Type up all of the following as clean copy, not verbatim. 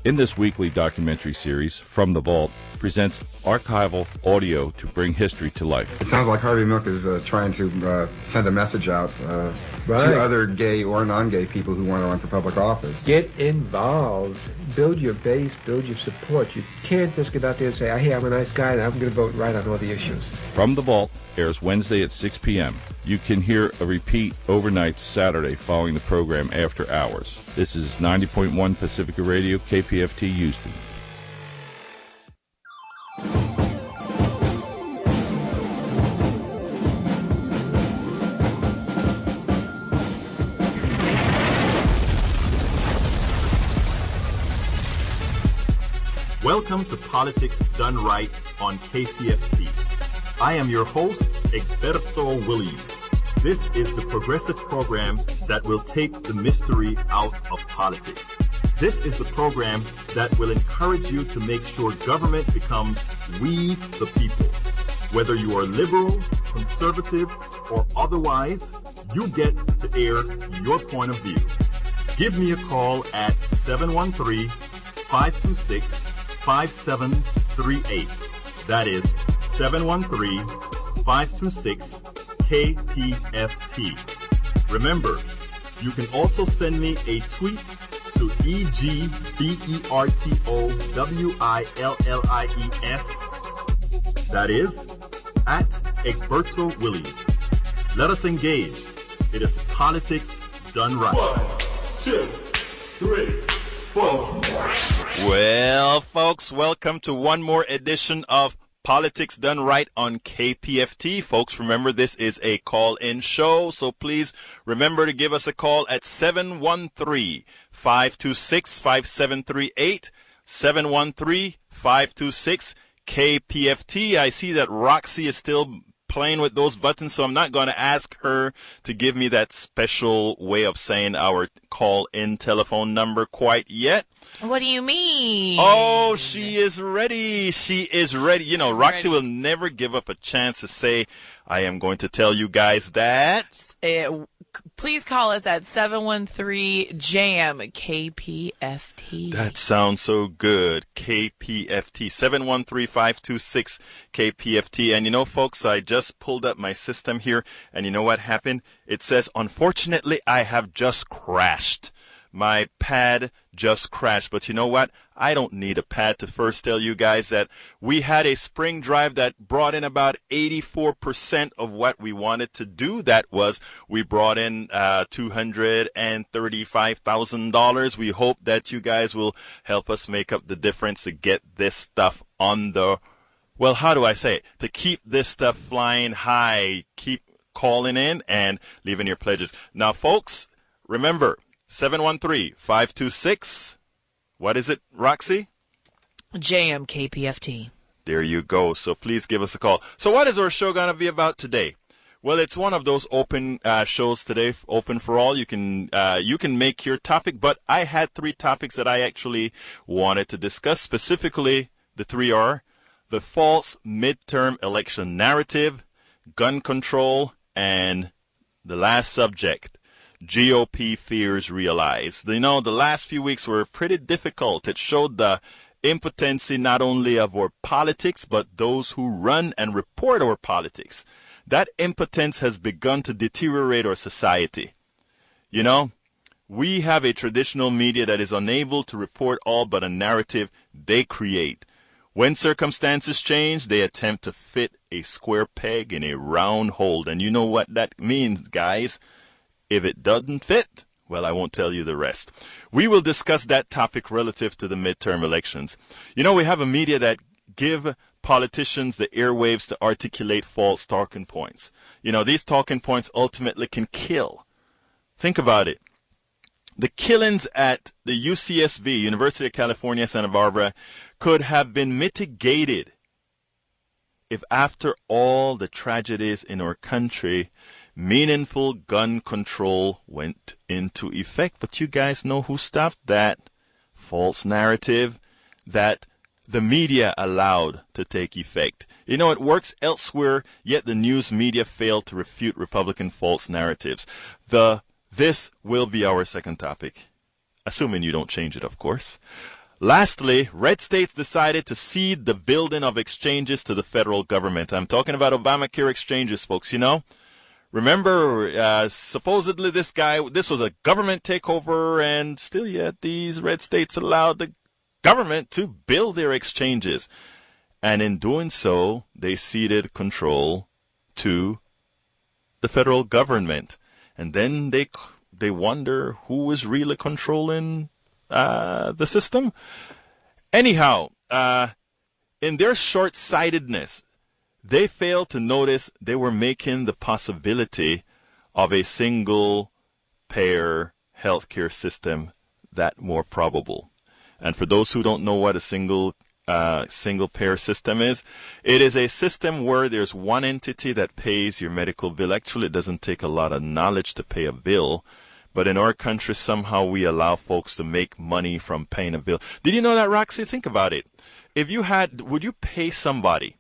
In this weekly documentary series, From the Vault presents archival audio to bring history to life. It sounds like Harvey Milk is trying to send a message out Right. to other gay or non-gay people who want to run for public office. Get involved. Build your base. Build your support. You can't just get out there and say, hey, I'm a nice guy and I'm going to vote right on all the issues. From the Vault airs Wednesday at 6 p.m. You can hear a repeat overnight Saturday following the program after hours. This is 90.1 Pacifica Radio, KPFT Houston. Welcome to Politics Done Right on KPFT. I am your host, Egberto Williams. This is the progressive program that will take the mystery out of politics. This is the program that will encourage you to make sure government becomes we the people. Whether you are liberal, conservative, or otherwise, you get to air your point of view. Give me a call at 713-526-5738. That is 713-526-KPFT. Remember, you can also send me a tweet to EGBERTOWILLIES. That is at Egberto Williams. Let us engage. It is politics done right. 1, 2, 3, 4. Well, folks, welcome to one more edition of Politics Done Right on KPFT. Folks, remember this is a call-in show, so please remember to give us a call at 713-526-5738, 713-526-KPFT. I see that Roxy is still playing with those buttons, so I'm not going to ask her to give me that special way of saying our call-in telephone number quite yet. What do you mean? Oh, she is ready. She is ready. You know, Roxy will never give up a chance to say, I am going to tell you guys that. Please call us at 713-JAM-KPFT. That sounds so good. KPFT. 713-526-KPFT. And you know, folks, I just pulled up my system here, and you know what happened? It says, unfortunately, I have just crashed. My pad just crashed. But you know what? I don't need a pad to first tell you guys that we had a spring drive that brought in about 84% of what we wanted to do. That was, we brought in $235,000. We hope that you guys will help us make up the difference to get this stuff on the, well, how do I say it? To keep this stuff flying high. Keep calling in and leaving your pledges. Now, folks, remember, 713-526, what is it, Roxy? JAM-KPFT. There you go. So please give us a call. So what is our show going to be about today? Well, it's one of those open shows today, open for all. You can make your topic, but I had 3 topics that I actually wanted to discuss. Specifically, the 3 are the false midterm election narrative, gun control, and the last subject, GOP fears realized. You know, the last few weeks were pretty difficult. It showed the impotency not only of our politics, but those who run and report our politics. That impotence has begun to deteriorate our society. You know, we have a traditional media that is unable to report all but a narrative they create. When circumstances change, they attempt to fit a square peg in a round hole. And you know what that means, guys. If it doesn't fit, well, I won't tell you the rest. We will discuss that topic relative to the midterm elections. You know, we have a media that give politicians the airwaves to articulate false talking points. You know, these talking points ultimately can kill. Think about it. The killings at the UCSB, University of California, Santa Barbara, could have been mitigated if after all the tragedies in our country, meaningful gun control went into effect. But you guys know who stopped that false narrative that the media allowed to take effect. You know, it works elsewhere, yet the news media failed to refute Republican false narratives. This will be our second topic, assuming you don't change it, of course. Lastly, red states decided to cede the building of exchanges to the federal government. I'm talking about Obamacare exchanges, folks, you know. Remember, supposedly this was a government takeover, and still yet these red states allowed the government to build their exchanges. And in doing so, they ceded control to the federal government. And then they wonder who is really controlling the system. Anyhow, in their short-sightedness, they failed to notice they were making the possibility of a single-payer healthcare system that more probable. And for those who don't know what a single-payer system is, it is a system where there's one entity that pays your medical bill. Actually, it doesn't take a lot of knowledge to pay a bill. But in our country, somehow we allow folks to make money from paying a bill. Did you know that, Roxy? Think about it. Would you pay somebody?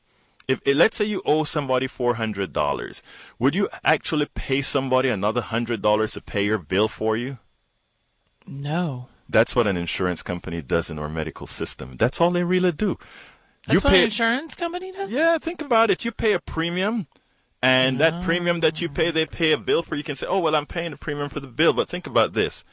Let's say you owe somebody $400, would you actually pay somebody another $100 to pay your bill for you? No. That's what an insurance company does in our medical system. That's all they really do. That's what an insurance company does? Yeah, think about it. You pay a premium, and that premium that you pay, they pay a bill for. You can say, oh, well, I'm paying a premium for the bill. But think about this.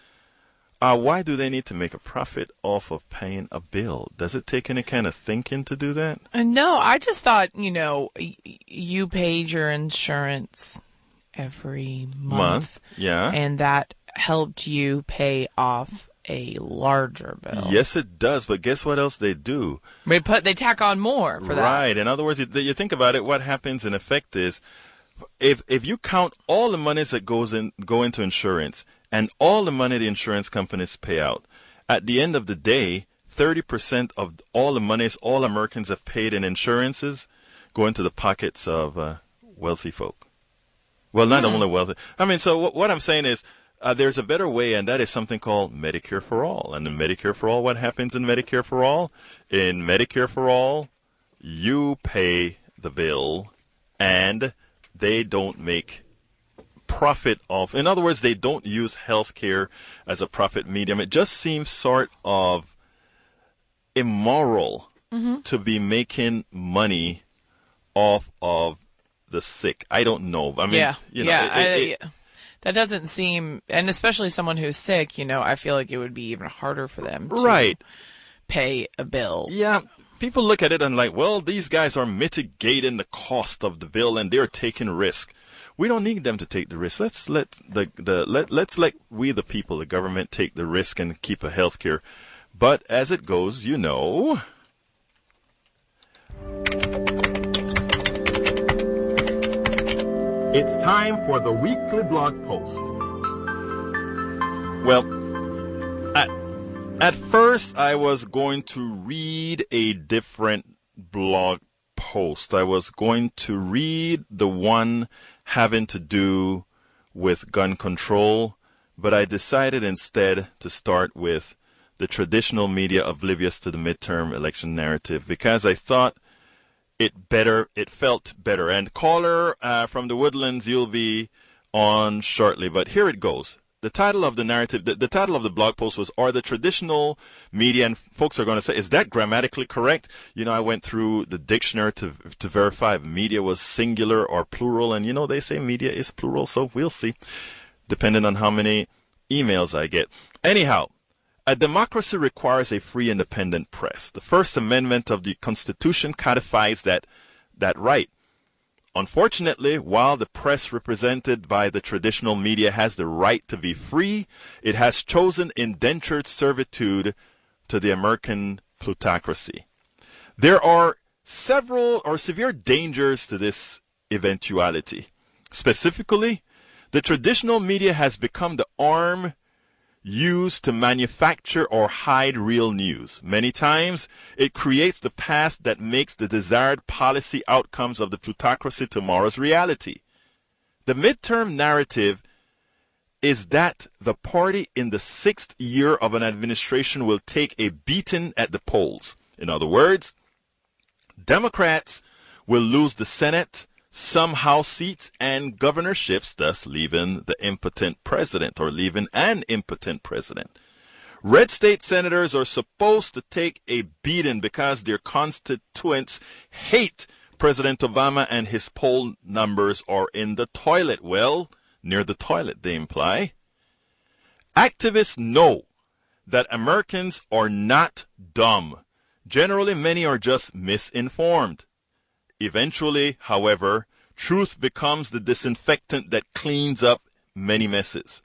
Why do they need to make a profit off of paying a bill? Does it take any kind of thinking to do that? No, I just thought, you paid your insurance every month. Yeah. And that helped you pay off a larger bill. Yes, it does. But guess what else they do? They tack on more for that. Right. In other words, you think about it, what happens in effect is if you count all the monies that go into insurance, and all the money the insurance companies pay out, at the end of the day, 30% of all the monies all Americans have paid in insurances go into the pockets of wealthy folk. Well, not only wealthy. I mean, so what I'm saying is there's a better way, and that is something called Medicare for All. And in Medicare for All, what happens in Medicare for All? In Medicare for All, you pay the bill, and they don't make profit off. In other words, they don't use healthcare as a profit medium. It just seems sort of immoral to be making money off of the sick. I don't know. I mean, that doesn't seem, and especially someone who's sick, I feel like it would be even harder for them to pay a bill. Yeah. People look at it and like, well, these guys are mitigating the cost of the bill and they're taking risk. We don't need them to take the risk. Let's let we the people, the government, take the risk and keep a health care. But as it goes, It's time for the weekly blog post. Well, at first I was going to read a different blog post. I was going to read the one having to do with gun control, but I decided instead to start with the traditional media oblivious to the midterm election narrative because I thought it felt better. And caller from the Woodlands, you'll be on shortly, but here it goes. The title of the narrative, the title of the blog post was, Are the Traditional Media, and folks are going to say, is that grammatically correct? I went through the dictionary to verify if media was singular or plural, and they say media is plural, so we'll see, depending on how many emails I get. Anyhow, a democracy requires a free independent press. The First Amendment of the Constitution codifies that right. Unfortunately, while the press represented by the traditional media has the right to be free, it has chosen indentured servitude to the American plutocracy. There are several or severe dangers to this eventuality. Specifically, the traditional media has become the arm used to manufacture or hide real news. Many times, it creates the path that makes the desired policy outcomes of the plutocracy tomorrow's reality. The midterm narrative is that the party in the 6th year of an administration will take a beating at the polls. In other words, Democrats will lose the Senate, some House seats, and governorships, thus leaving the impotent president or leaving an impotent president. Red state senators are supposed to take a beating because their constituents hate President Obama and his poll numbers are in the toilet. Well, near the toilet, they imply. Activists know that Americans are not dumb. Generally, many are just misinformed. Eventually, however, truth becomes the disinfectant that cleans up many messes.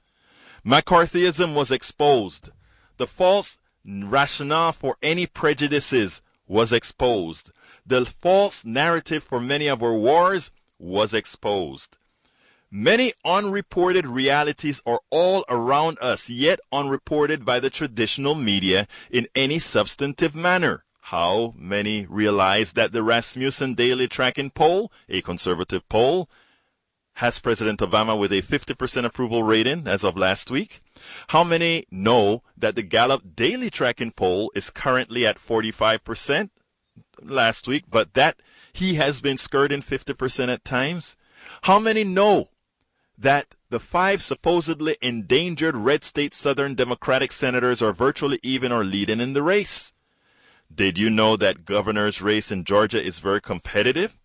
McCarthyism was exposed. The false rationale for any prejudices was exposed. The false narrative for many of our wars was exposed. Many unreported realities are all around us, yet unreported by the traditional media in any substantive manner. How many realize that the Rasmussen Daily Tracking Poll, a conservative poll, has President Obama with a 50% approval rating as of last week? How many know that the Gallup Daily Tracking Poll is currently at 45% last week, but that he has been skirting 50% at times? How many know that the 5 supposedly endangered red state Southern Democratic senators are virtually even or leading in the race? Did you know that governor's race in Georgia is very competitive?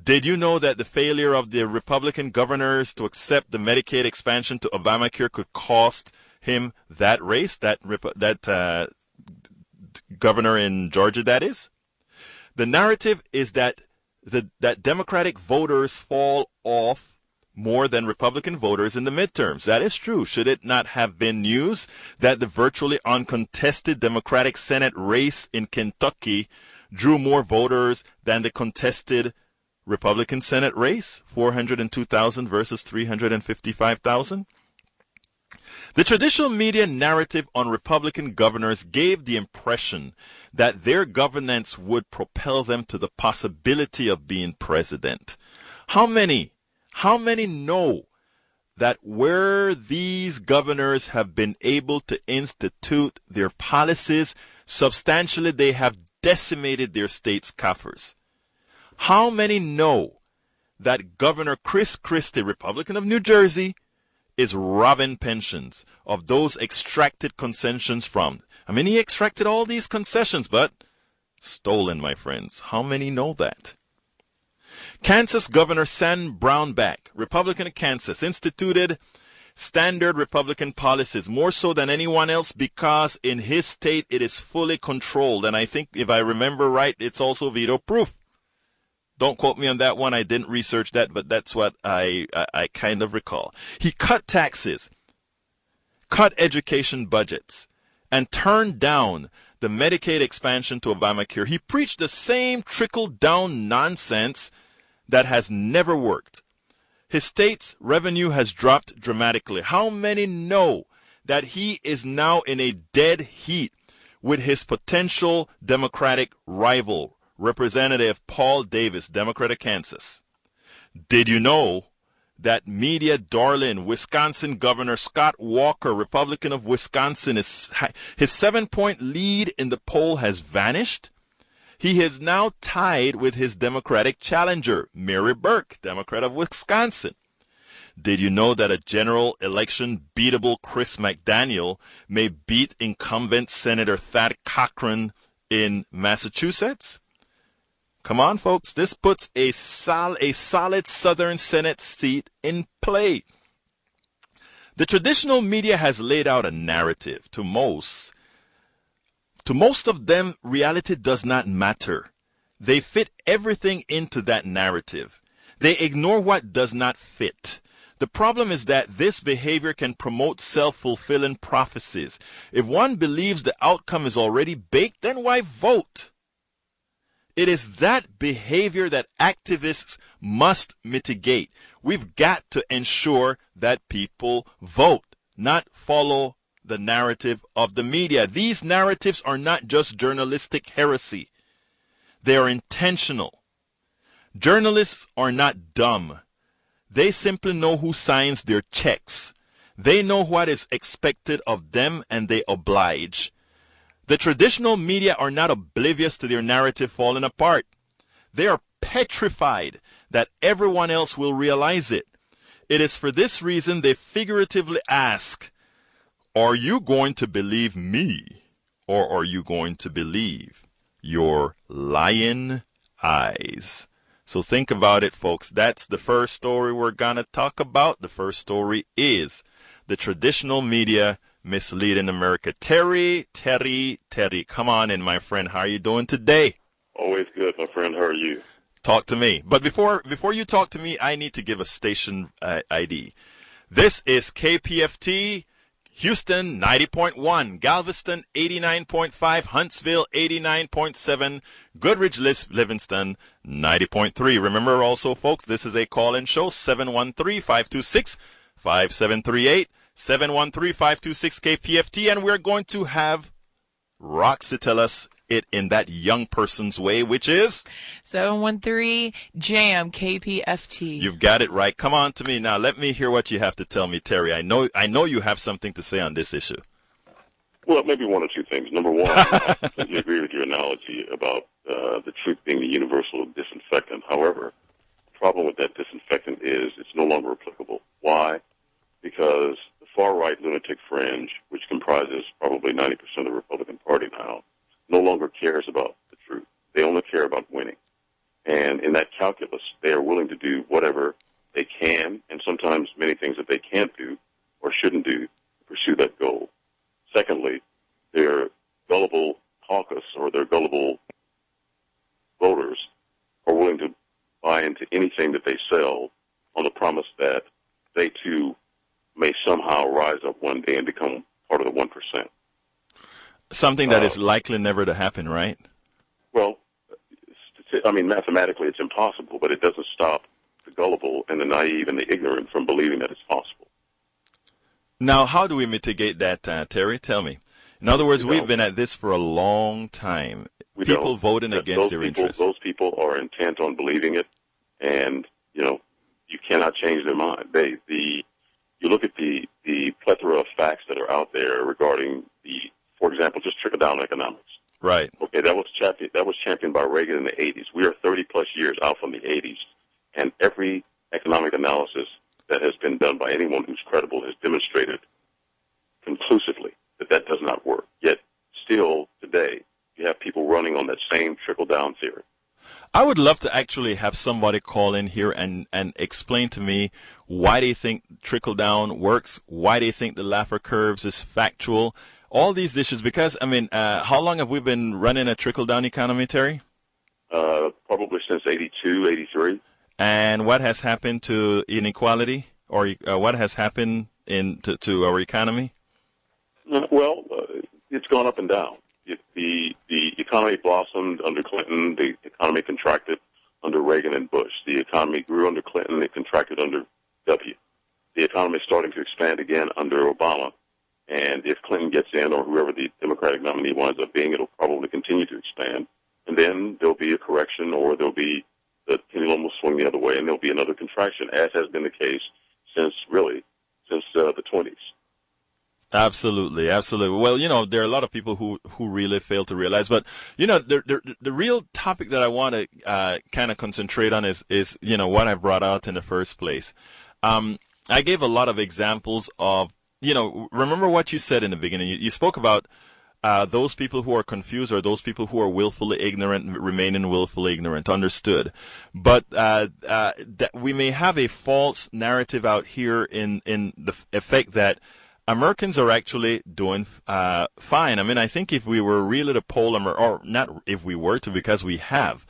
Did you know that the failure of the Republican governors to accept the Medicaid expansion to Obamacare could cost him that race, that governor in Georgia, that is? The narrative is that that Democratic voters fall off more than Republican voters in the midterms. That is true. Should it not have been news that the virtually uncontested Democratic Senate race in Kentucky drew more voters than the contested Republican Senate race, 402,000 versus 355,000? The traditional media narrative on Republican governors gave the impression that their governance would propel them to the possibility of being president. How many know that where these governors have been able to institute their policies, substantially they have decimated their state's coffers? How many know that Governor Chris Christie, Republican of New Jersey, is robbing pensions of those extracted concessions from? I mean, he extracted all these concessions, but stolen, my friends. How many know that? Kansas Governor Sam Brownback, Republican of Kansas, instituted standard Republican policies, more so than anyone else, because in his state it is fully controlled. And I think, if I remember right, it's also veto-proof. Don't quote me on that one. I didn't research that, but that's what I kind of recall. He cut taxes, cut education budgets, and turned down the Medicaid expansion to Obamacare. He preached the same trickle-down nonsense that has never worked. His state's revenue has dropped dramatically. How many know that he is now in a dead heat with his potential Democratic rival, Representative Paul Davis, Democrat of Kansas? Did you know that media darling Wisconsin Governor Scott Walker, Republican of Wisconsin, his 7-point lead in the poll has vanished? He is now tied with his Democratic challenger, Mary Burke, Democrat of Wisconsin. Did you know that a general election beatable Chris McDaniel may beat incumbent Senator Thad Cochran in Massachusetts? Come on, folks. This puts a solid Southern Senate seat in play. The traditional media has laid out a narrative. To most of them, reality does not matter. They fit everything into that narrative. They ignore what does not fit. The problem is that this behavior can promote self-fulfilling prophecies. If one believes the outcome is already baked, then why vote? It is that behavior that activists must mitigate. We've got to ensure that people vote, not follow the narrative of the media. These narratives are not just journalistic heresy. They are intentional. Journalists are not dumb. They simply know who signs their checks. They know what is expected of them and they oblige. The traditional media are not oblivious to their narrative falling apart. They are petrified that everyone else will realize it. It is for this reason they figuratively ask, Are you going to believe me, or are you going to believe your lying eyes? So think about it, folks. That's the first story we're going to talk about. The first story is the traditional media misleading America. Terry, come on in, my friend. How are you doing today? Always good, my friend. How are you? Talk to me. But before you talk to me, I need to give a station ID. This is KPFT, Houston 90.1, Galveston 89.5, Huntsville 89.7, Goodrich, Livingston 90.3. Remember also, folks, this is a call-in show, 713-526-5738, 713-526 KPFT, and we're going to have Roxy tell us it in that young person's way, which is 713-JAM KPFT. You've got it right. Come on to me now. Let me hear what you have to tell me, Terry. I know you have something to say on this issue. Well, maybe one or two things. Number one, I completely agree with your analogy about the truth being the universal disinfectant. However, the problem with that disinfectant is it's no longer applicable. Why? Because the far-right lunatic fringe, which comprises probably 90% of the Republican Party now, no longer cares about the truth. They only care about winning. And in that calculus, they are willing to do whatever they can, and sometimes many things that they can't do or shouldn't do to pursue that goal. Secondly, their gullible caucus or their gullible voters are willing to buy into anything that they sell on the promise that they too may somehow rise up one day and become part of the 1%. Something that is likely never to happen, right? Well, I mean, mathematically it's impossible, but it doesn't stop the gullible and the naive and the ignorant from believing that it's possible. Now, how do we mitigate that, Terry? Tell me. In other words, we've been at this for a long time. People voting against their interests. Those people are intent on believing it, and, you cannot change their mind. You look at the plethora of facts that are out there regarding for example, just trickle-down economics. Right. Okay, that was championed by Reagan in the 80s. We are 30-plus years out from the 80s, and every economic analysis that has been done by anyone who's credible has demonstrated conclusively that does not work. Yet, still, today, you have people running on that same trickle-down theory. I would love to actually have somebody call in here and explain to me why they think trickle-down works, why they think the Laffer curves is factual, all these issues, because, how long have we been running a trickle-down economy, Terry? Probably since 82, 83. And what has happened to inequality, or what has happened to our economy? Well, it's gone up and down. The economy blossomed under Clinton. The economy contracted under Reagan and Bush. The economy grew under Clinton. It contracted under W. The economy is starting to expand again under Obama. And if Clinton gets in, or whoever the Democratic nominee winds up being, it'll probably continue to expand. And then there'll be a correction, or the pendulum will swing the other way, and there'll be another contraction, as has been the case since the 20s. Absolutely. Well, there are a lot of people who really fail to realize. But, the real topic that I want to kind of concentrate on is what I brought out in the first place. I gave a lot of examples of, remember what you said in the beginning. You spoke about those people who are confused, or those people who are willfully ignorant, remaining willfully ignorant. Understood. But that we may have a false narrative out here in the effect that Americans are actually doing fine. I think if we were really to poll, or not if we were to, because we have,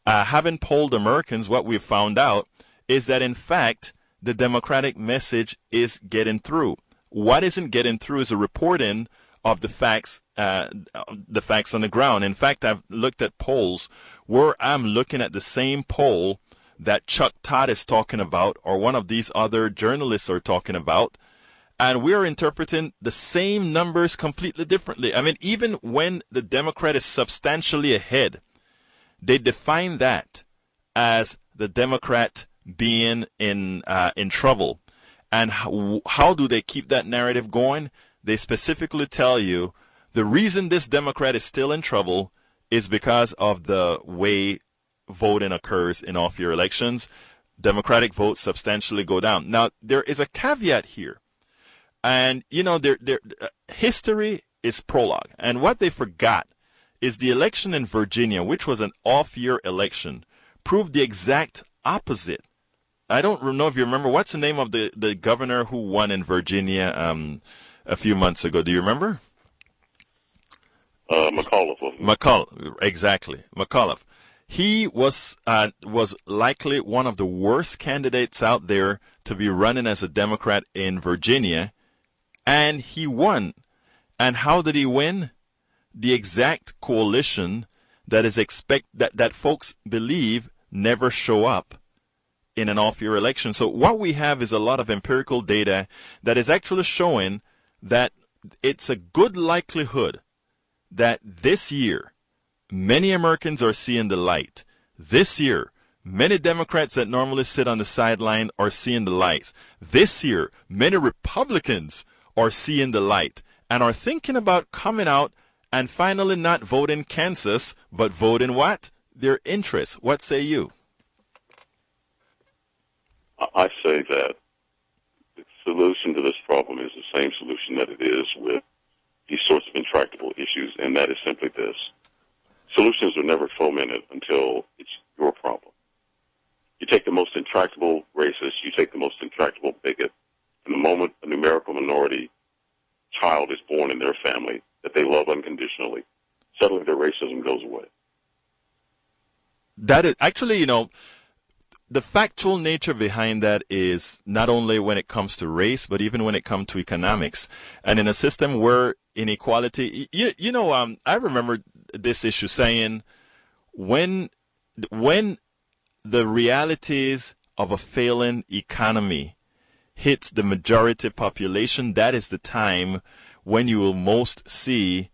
having polled Americans, what we've found out is that, in fact, the Democratic message is getting through. What isn't getting through is a reporting of the facts on the ground. In fact, I've looked at polls where I'm looking at the same poll that Chuck Todd is talking about, or one of these other journalists are talking about, and we're interpreting the same numbers completely differently. Even when the Democrat is substantially ahead, they define that as the Democrat being in trouble. And how do they keep that narrative going? They specifically tell you the reason this Democrat is still in trouble is because of the way voting occurs in off-year elections. Democratic votes substantially go down. Now, there is a caveat here. And, history is prologue. And what they forgot is the election in Virginia, which was an off-year election, proved the exact opposite. I don't know if you remember, what's the name of the governor who won in Virginia a few months ago? Do you remember? McAuliffe. Exactly. McAuliffe. He was likely one of the worst candidates out there to be running as a Democrat in Virginia, and he won. And how did he win? The exact coalition that is that folks believe never show up in an off-year election. So what we have is a lot of empirical data that is actually showing that it's a good likelihood that this year many Americans are seeing the light. This year, many Democrats that normally sit on the sideline are seeing the light. This year, many Republicans are seeing the light and are thinking about coming out and finally not voting Kansas, but voting what? Their interests. What say you? I say that the solution to this problem is the same solution that it is with these sorts of intractable issues, and that is simply this. Solutions are never fomented until it's your problem. You take the most intractable racist, you take the most intractable bigot, and the moment a numerical minority child is born in their family that they love unconditionally, suddenly their racism goes away. That is actually, the factual nature behind that is not only when it comes to race, but even when it comes to economics. And in a system where inequality, I remember this issue saying when the realities of a failing economy hits the majority population, that is the time when you will most see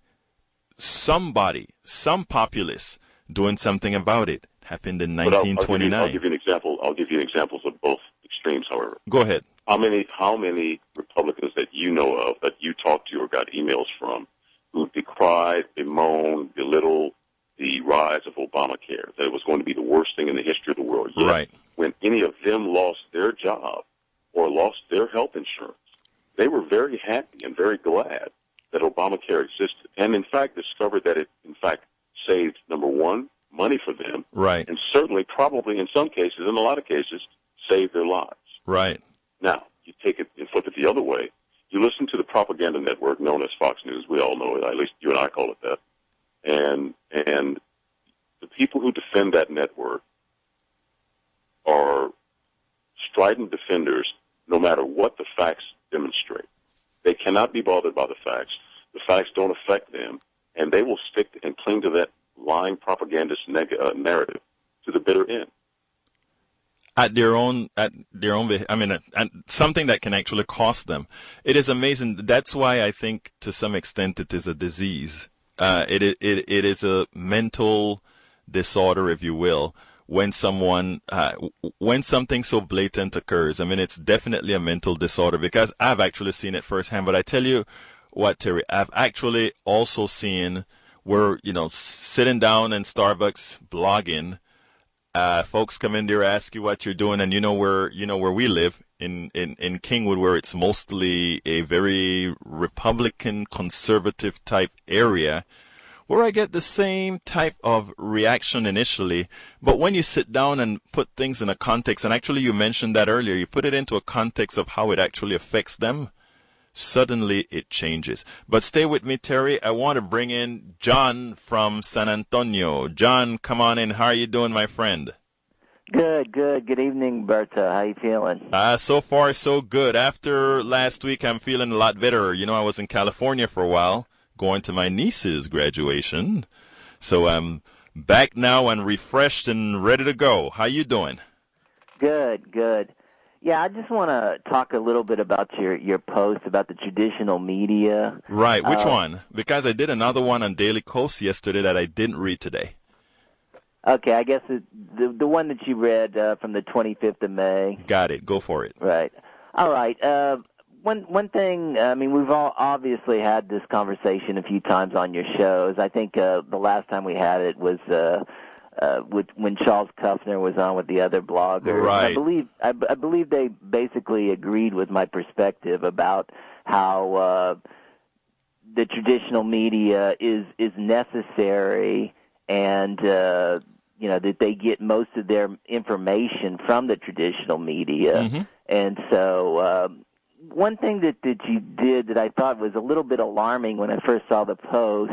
some populace doing something about it. Happened in 1929. I'll give you an example. I'll give you examples of both extremes, however. Go ahead. How many Republicans that you know of, that you talked to or got emails from, who decried, bemoaned, belittled the rise of Obamacare, that it was going to be the worst thing in the history of the world? Yet, right. When any of them lost their job or lost their health insurance, they were very happy and very glad that Obamacare existed, and in fact discovered that it, in fact, saved, number one, money for them, right, and certainly, probably, in some cases, in a lot of cases, saved their lives. Right. Now, you take it and flip it the other way. You listen to the propaganda network known as Fox News. We all know it. At least you and I call it that. And the people who defend that network are strident defenders, no matter what the facts demonstrate. They cannot be bothered by the facts. The facts don't affect them, and they will stick and cling to that lying propagandist narrative to the bitter end. At their own, and something that can actually cost them. It is amazing. That's why I think, to some extent, it is a disease. It is a mental disorder, if you will, when something so blatant occurs. I mean, it's definitely a mental disorder, because I've actually seen it firsthand. But I tell you what, Terry, I've actually also seen where, sitting down in Starbucks blogging, folks come in there, ask you what you're doing, and where we live in Kingwood, where it's mostly a very Republican conservative type area, where I get the same type of reaction initially. But when you sit down and put things in a context, and actually you mentioned that earlier, you put it into a context of how it actually affects them, suddenly it changes. But stay with me, Terry. I want to bring in John from San Antonio. John, come on in. How are you doing, my friend? Good. Good evening, Berta. How you feeling? So far, so good. After last week, I'm feeling a lot better. I was in California for a while, going to my niece's graduation. So I'm back now and refreshed and ready to go. How you doing? Good. Yeah, I just want to talk a little bit about your post about the traditional media. Right. Which one? Because I did another one on Daily Kos yesterday that I didn't read today. Okay, I guess the one that you read from the 25th of May. Got it. Go for it. Right. All right. One thing, we've all obviously had this conversation a few times on your shows. I think the last time we had it was when Charles Kuffner was on with the other bloggers. Right. And I believe they basically agreed with my perspective about how the traditional media is necessary, and that they get most of their information from the traditional media. Mm-hmm. And so one thing that you did that I thought was a little bit alarming when I first saw the post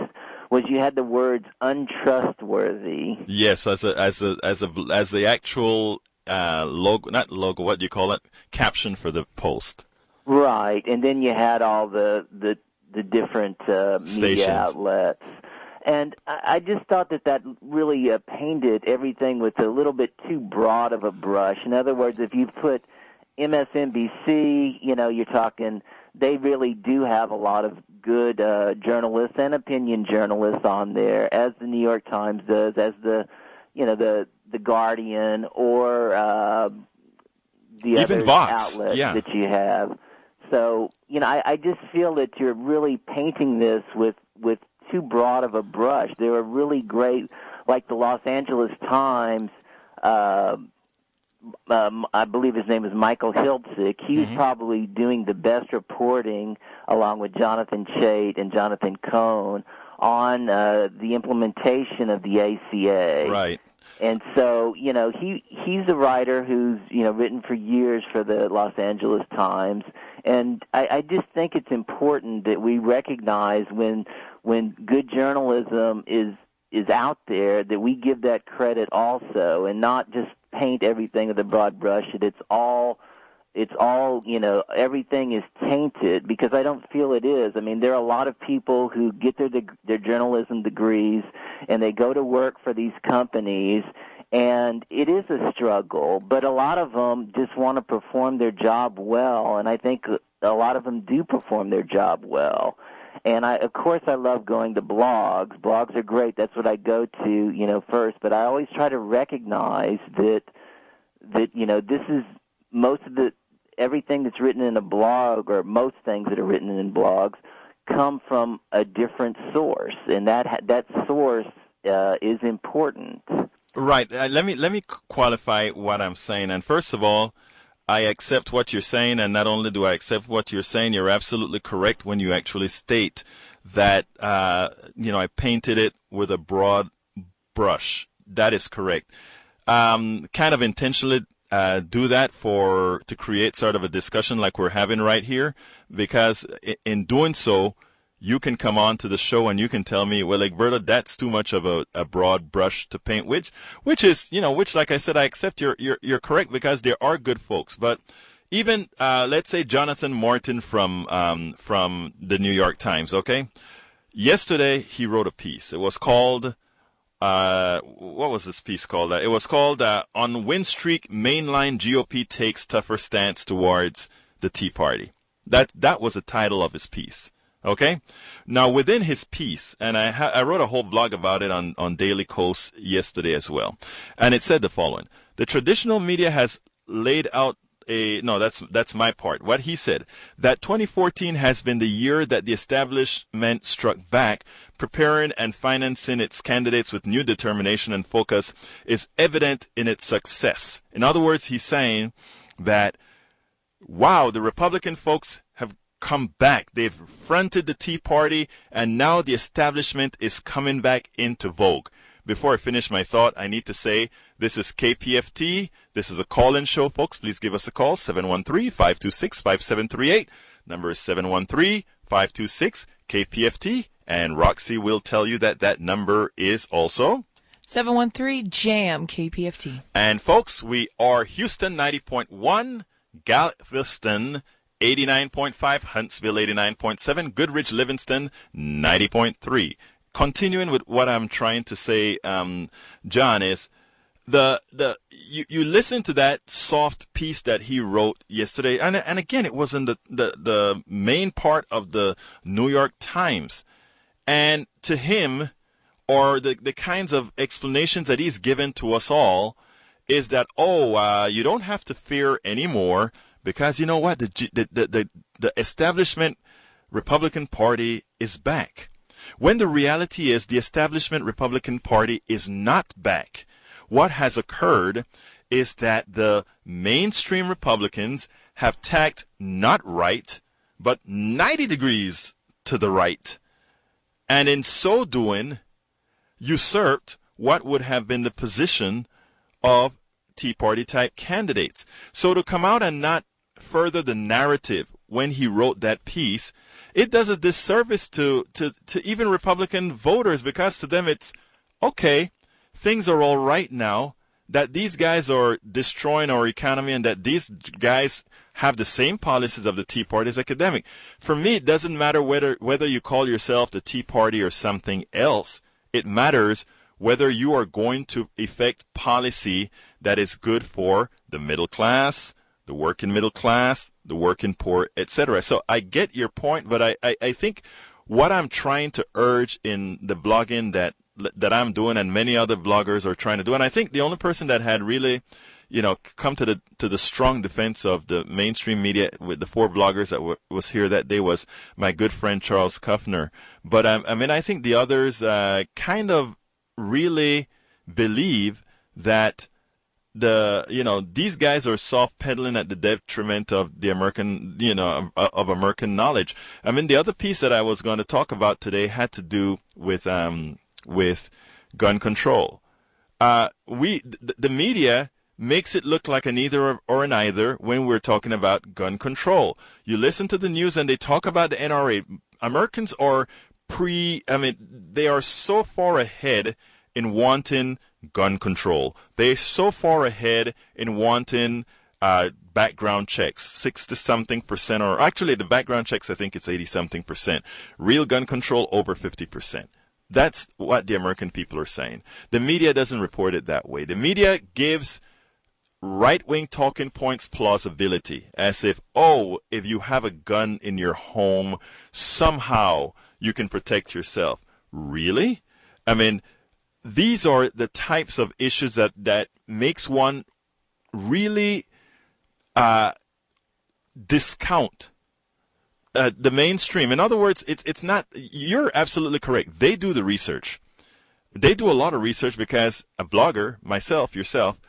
was you had the words untrustworthy. Yes, as the actual not logo, what do you call it? Caption for the post. Right, and then you had all the different media outlets. And I just thought that really painted everything with a little bit too broad of a brush. In other words, if you put MSNBC, you're talking, they really do have a lot of good journalists and opinion journalists on there, as the New York Times does, as the Guardian, or the even other Vox outlets that you have. So, I just feel that you're really painting this with too broad of a brush. They were really great, like the Los Angeles Times. I believe his name is Michael Hiltzik. He's probably doing the best reporting, along with Jonathan Chait and Jonathan Cohn, on the implementation of the ACA. Right. And so, he's a writer who's, written for years for the Los Angeles Times. And I just think it's important that we recognize when good journalism is out there, that we give that credit also, and not just paint everything with a broad brush. It's all, everything is tainted, because I don't feel it is. I mean, there are a lot of people who get their journalism degrees, and they go to work for these companies, and it is a struggle, but a lot of them just want to perform their job well, and I think a lot of them do perform their job well. And of course I love going to blogs. Blogs are great. That's what I go to, first. But I always try to recognize that this is most of everything that's written in a blog, or most things that are written in blogs, come from a different source, and that source is important. Right. Let me qualify what I'm saying. And first of all, I accept what you're saying, and not only do I accept what you're saying, you're absolutely correct when you actually state that, I painted it with a broad brush. That is correct. Kind of intentionally do that to create sort of a discussion like we're having right here, because in doing so, you can come on to the show and you can tell me, well, Egberto, that's too much of a broad brush to paint, which like I said, I accept you're correct, because there are good folks. But even let's say Jonathan Martin from the New York Times, okay? Yesterday he wrote a piece. It was called what was this piece called? It was called On Win Streak, Mainline GOP Takes Tougher Stance Towards the Tea Party. That was the title of his piece. Okay. Now, within his piece, and I wrote a whole blog about it on Daily Kos yesterday as well, and it said the following: the traditional media has laid out that's my part. What he said, that 2014 has been the year that the establishment struck back, preparing and financing its candidates with new determination and focus, is evident in its success. In other words, he's saying that, wow, the Republican folks have come back. They've fronted the Tea Party, and now the establishment is coming back into vogue. Before I finish my thought, I need to say this is KPFT. This is a call-in show, folks. Please give us a call, 713-526-5738. Number is 713-526-KPFT. And Roxy will tell you that number is also 713-JAM-KPFT. And folks, we are Houston 90.1, Galveston 89.5, Huntsville 89.7, Goodrich, Livingston 90.3. Continuing with what I'm trying to say, John, is you listen to that soft piece that he wrote yesterday, and again, it was in the main part of the New York Times, and to him, or the kinds of explanations that he's given to us all, is that you don't have to fear anymore, because you know what, the establishment Republican Party is back. when the reality is the establishment Republican Party is not back. What has occurred is that the mainstream Republicans have tacked not right, but 90 degrees to the right, and in so doing, usurped what would have been the position of Tea Party type candidates. So to come out and not further the narrative when he wrote that piece, it does a disservice to even Republican voters, because to them it's, okay, things are all right now, that these guys are destroying our economy and that these guys have the same policies of the Tea Party as academic. For me, it doesn't matter whether you call yourself the Tea Party or something else. It matters whether you are going to effect policy that is good for the middle class, the working middle class, the working poor, etc. So I get your point, but I think what I'm trying to urge in the blogging that I'm doing and many other bloggers are trying to do, and I think the only person that had really, come to the strong defense of the mainstream media with the 4 bloggers that was here that day was my good friend Charles Kuffner. But I think the others kind of really believe that these guys are soft pedaling at the detriment of the American, of American knowledge. The other piece that I was going to talk about today had to do with gun control. The media makes it look like an either or an either when we're talking about gun control. You listen to the news and they talk about the NRA. Americans are they are so far ahead in wanting gun control. They're so far ahead in wanting background checks, 60-something%, or actually the background checks, I think it's 80-something%. Real gun control, over 50%. That's what the American people are saying. The media doesn't report it that way. The media gives right-wing talking points plausibility, as if, if you have a gun in your home, somehow you can protect yourself. Really? These are the types of issues that makes one really discount the mainstream. In other words, it's not. You're absolutely correct. They do the research. They do a lot of research, because a blogger, myself, yourself,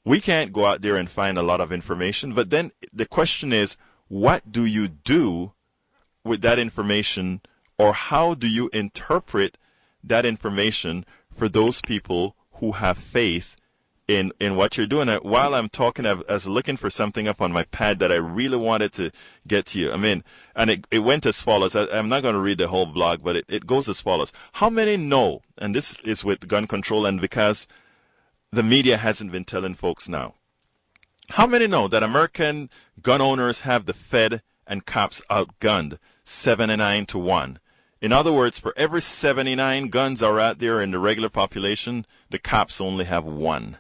we can't go out there and find a lot of information. But then the question is, what do you do with that information, or how do you interpret that information for those people who have faith in what you're doing? While I'm talking, I was looking for something up on my pad that I really wanted to get to you. And it went as follows. I'm not going to read the whole blog, but it goes as follows. How many know, and this is with gun control, and because the media hasn't been telling folks now, how many know that American gun owners have the Fed and cops outgunned 79-1? In other words, for every 79 guns are out there in the regular population, the cops only have 1.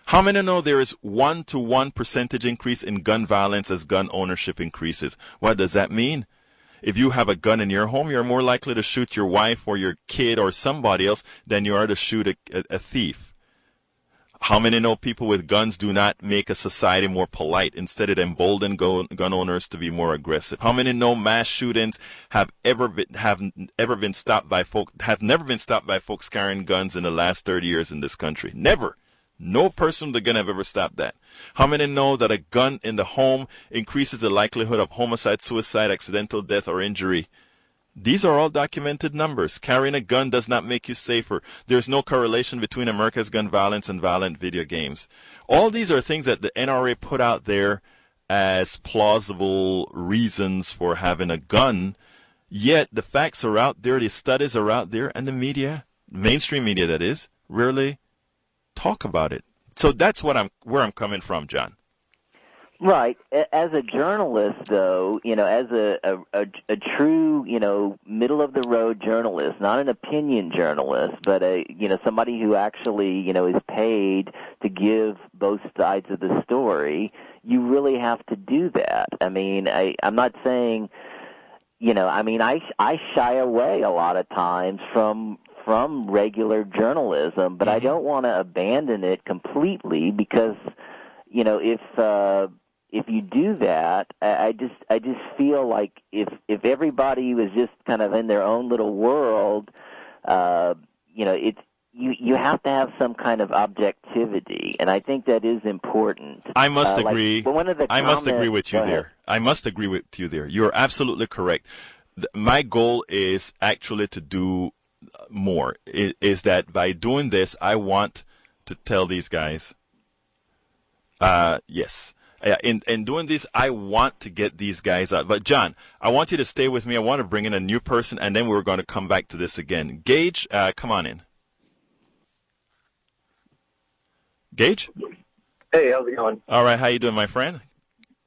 How many know there is 1-to-1 percentage increase in gun violence as gun ownership increases? What does that mean? If you have a gun in your home, you're more likely to shoot your wife or your kid or somebody else than you are to shoot a thief. How many know people with guns do not make a society more polite? Instead, it emboldens gun owners to be more aggressive. How many know mass shootings have never been stopped by folks carrying guns in the last 30 years in this country? Never. No person with a gun have ever stopped that. How many know that a gun in the home increases the likelihood of homicide, suicide, accidental death, or injury? These are all documented numbers. Carrying a gun does not make you safer. There's no correlation between America's gun violence and violent video games. All these are things that the NRA put out there as plausible reasons for having a gun. Yet the facts are out there, the studies are out there, and the media, mainstream media that is, rarely talk about it. So that's where I'm coming from, John. Right. As a journalist, though, as a true, middle of the road journalist, not an opinion journalist, but somebody who actually, is paid to give both sides of the story, you really have to do that. I'm not saying, I shy away a lot of times from regular journalism, but I don't want to abandon it completely, because, if you do that, I just feel like if everybody was just kind of in their own little world, it's you have to have some kind of objectivity, and I think that is important. I must agree. I must agree with you there. I must agree with you there. You're absolutely correct. My goal is actually to do more. Is that by doing this, I want to tell these guys, yes. In doing this, I want to get these guys out. But, John, I want you to stay with me. I want to bring in a new person, and then we're going to come back to this again. Gage, come on in. Gage? Hey, how's it going? All right, how you doing, my friend?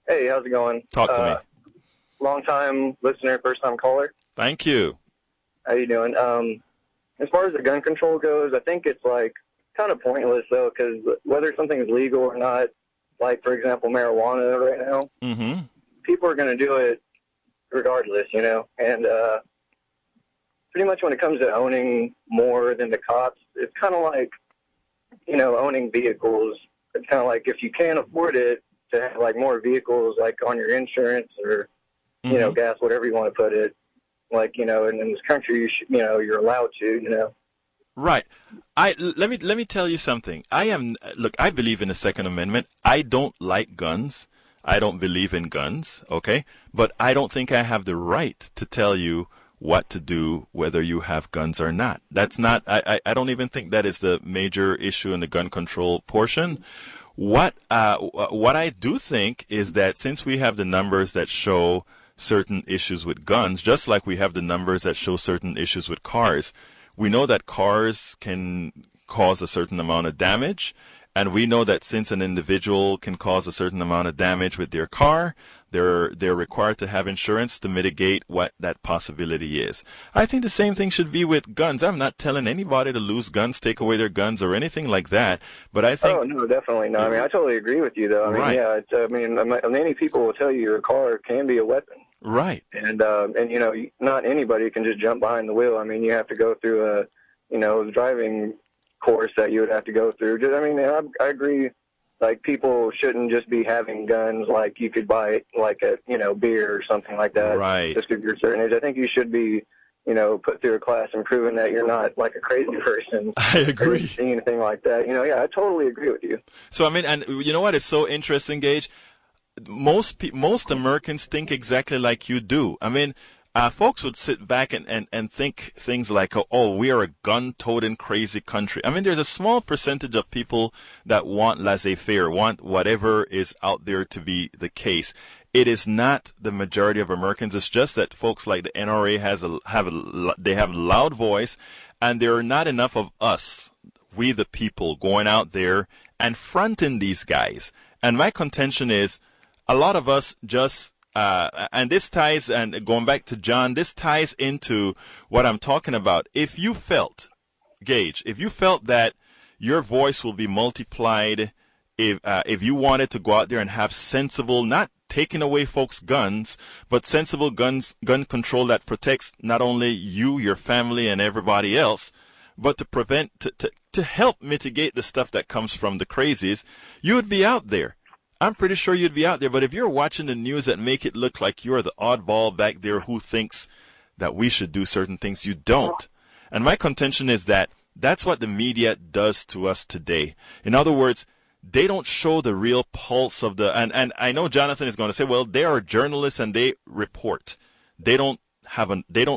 Hey, how's it going? Talk to me. Long-time listener, first-time caller. Thank you. How you doing? As far as the gun control goes, I think it's, kind of pointless, though, because whether something is legal or not, like, for example, marijuana right now, people are going to do it regardless, and pretty much when it comes to owning more than the cops, it's kind of like, owning vehicles. It's kind of like if you can't afford it to have, more vehicles, on your insurance or, gas, whatever you want to put it, in this country, you're allowed to, Right. Let me tell you something. I believe in the Second Amendment. I don't like guns. I don't believe in guns, okay? But I don't think I have the right to tell you what to do, whether you have guns or not. That's not, I don't even think that is the major issue in the gun control portion. What I do think is that since we have the numbers that show certain issues with guns, just like we have the numbers that show certain issues with cars, we know that cars can cause a certain amount of damage, and we know that since an individual can cause a certain amount of damage with their car, they're required to have insurance to mitigate what that possibility is. I think the same thing should be with guns. I'm not telling anybody to lose guns, take away their guns, or anything like that. But I think. Oh no, definitely not. I mean, I totally agree with you, though. I mean, right. Yeah. Many people will tell you your car can be a weapon. Right. And not anybody can just jump behind the wheel. I mean, you have to go through a driving course that you would have to go through. I agree. People shouldn't just be having guns like you could buy a beer or something like that. Right. Just because you're a certain age. I think you should be put through a class and proven that you're not like a crazy person. I agree. Or anything like that. I totally agree with you. So and you know what is so interesting, Gage? Most Americans think exactly like you do. Folks would sit back and think things like, oh, we are a gun-toting crazy country. There's a small percentage of people that want laissez-faire, want whatever is out there to be the case. It is not the majority of Americans. It's just that folks like the NRA have a loud voice, and there are not enough of us, we the people, going out there and fronting these guys. And my contention is, a lot of us just, and this ties, and going back to John, this ties into what I'm talking about. If you felt, Gage, that your voice will be multiplied, if you wanted to go out there and have sensible, not taking away folks' guns, but sensible gun control that protects not only you, your family, and everybody else, but to prevent, to help mitigate the stuff that comes from the crazies, you would be out there. I'm pretty sure you'd be out there, but if you're watching the news that make it look like you're the oddball back there who thinks that we should do certain things, you don't. And my contention is that that's what the media does to us today. In other words, they don't show the real pulse of the, and I know Jonathan is going to say, well, they are journalists and they report. They don't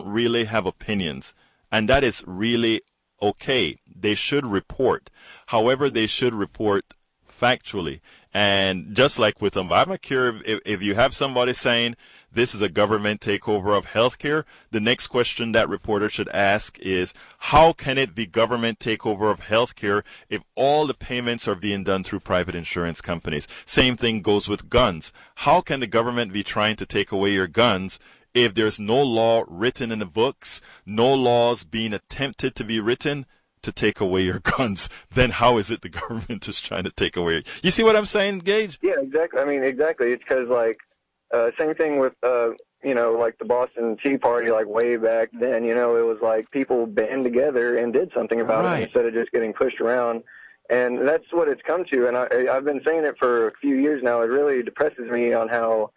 really have opinions. And that is really okay. They should report. However, they should report factually. And just like with Obamacare, if you have somebody saying this is a government takeover of healthcare, the next question that reporter should ask is, how can it be government takeover of healthcare if all the payments are being done through private insurance companies? Same thing goes with guns. How can the government be trying to take away your guns if there's no law written in the books, no laws being attempted to be written to take away your guns? Then how is it the government is trying to take away it? You see what I'm saying, Gage? Yeah, exactly. Exactly. It's because, same thing with, like the Boston Tea Party, way back then, it was like people band together and did something about it instead of just getting pushed around. And that's what it's come to. And I've been saying it for a few years now. It really depresses me on how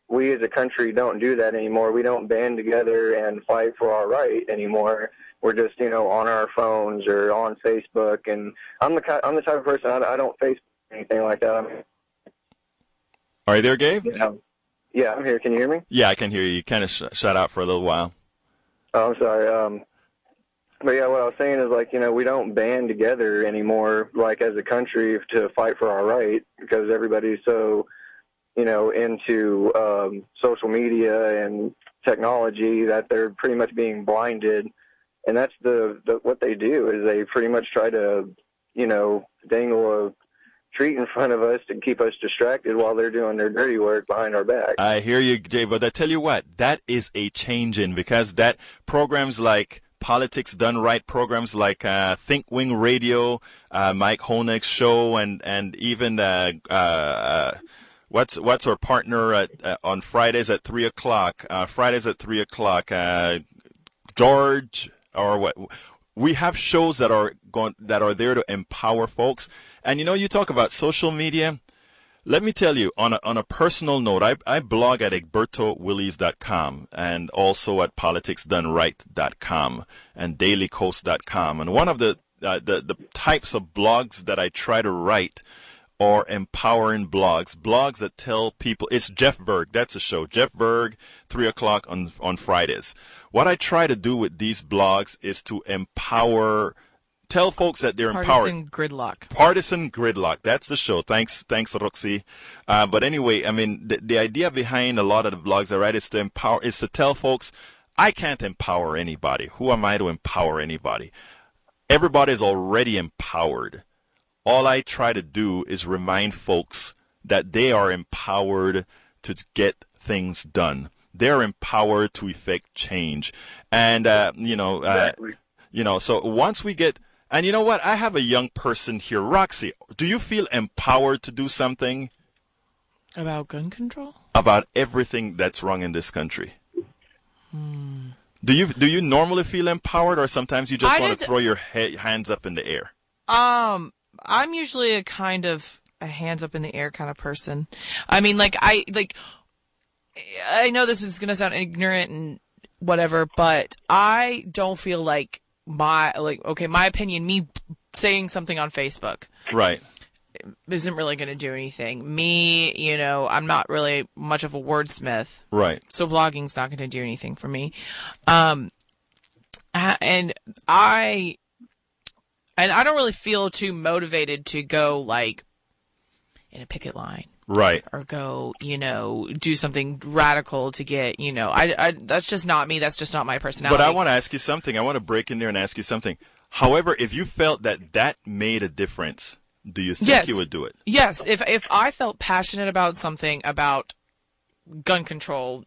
we as a country don't do that anymore. We don't band together and fight for our right anymore. We're just, on our phones or on Facebook. And I'm the type of person, I don't Facebook anything like that. Are you there, Gabe? Yeah, I'm here. Can you hear me? Yeah, I can hear you. You kind of shut out for a little while. Oh, I'm sorry. But yeah, what I was saying is we don't band together anymore, as a country to fight for our right, because everybody's so, into social media and technology that they're pretty much being blinded. And that's what they do is they pretty much try to, dangle a treat in front of us to keep us distracted while they're doing their dirty work behind our back. I hear you, Jay, but I tell you what, that is a change in, because that programs like Politics Done Right, programs like Think Wing Radio, Mike Honig's show, and even what's our partner on Fridays at 3:00? George, or what? We have shows that are there to empower folks. And you talk about social media. Let me tell you, on a personal note, I blog at egbertowillies.com and also at politicsdoneright.com and dailycoast.com. And one of the types of blogs that I try to write are empowering blogs that tell people. It's Jeff Berg. That's a show. Jeff Berg, 3:00 on Fridays. What I try to do with these blogs is to empower. Tell folks that they're empowered. Partisan Gridlock. That's the show. Thanks, Roxy. But anyway, I mean, the idea behind a lot of the blogs I write is to tell folks, I can't empower anybody. Who am I to empower anybody? Everybody is already empowered. All I try to do is remind folks that they are empowered to get things done. They're empowered to effect change. And, Exactly. So once we get. And you know what? I have a young person here. Roxy, do you feel empowered to do something? About gun control? About everything that's wrong in this country. Do you normally feel empowered, or sometimes you just want to throw your hands up in the air? I'm usually a kind of a hands up in the air kind of person. I mean, I know this is going to sound ignorant and whatever, but I don't feel like my opinion, me saying something on Facebook, right, isn't really going to do anything. Me, I'm not really much of a wordsmith, right? So blogging's not going to do anything for me. And I don't really feel too motivated to go in a picket line. Right. Or go, do something radical to get, that's just not me. That's just not my personality. But I want to ask you something. I want to break in there and ask you something. However, if you felt that made a difference, do you think you would do it? Yes. If I felt passionate about something, about gun control,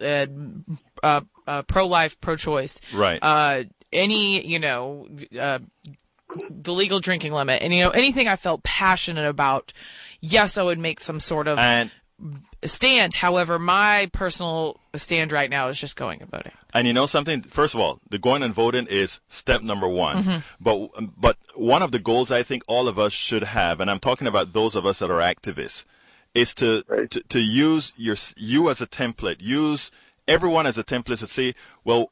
pro-life, pro-choice, right. Any, the legal drinking limit, and anything I felt passionate about, yes, I would make some sort of stand. However, my personal stand right now is just going and voting. And you know something? First of all, the going and voting is step number one. Mm-hmm. But one of the goals I think all of us should have, and I'm talking about those of us that are activists, is to use you as a template. Use everyone as a template to say, well,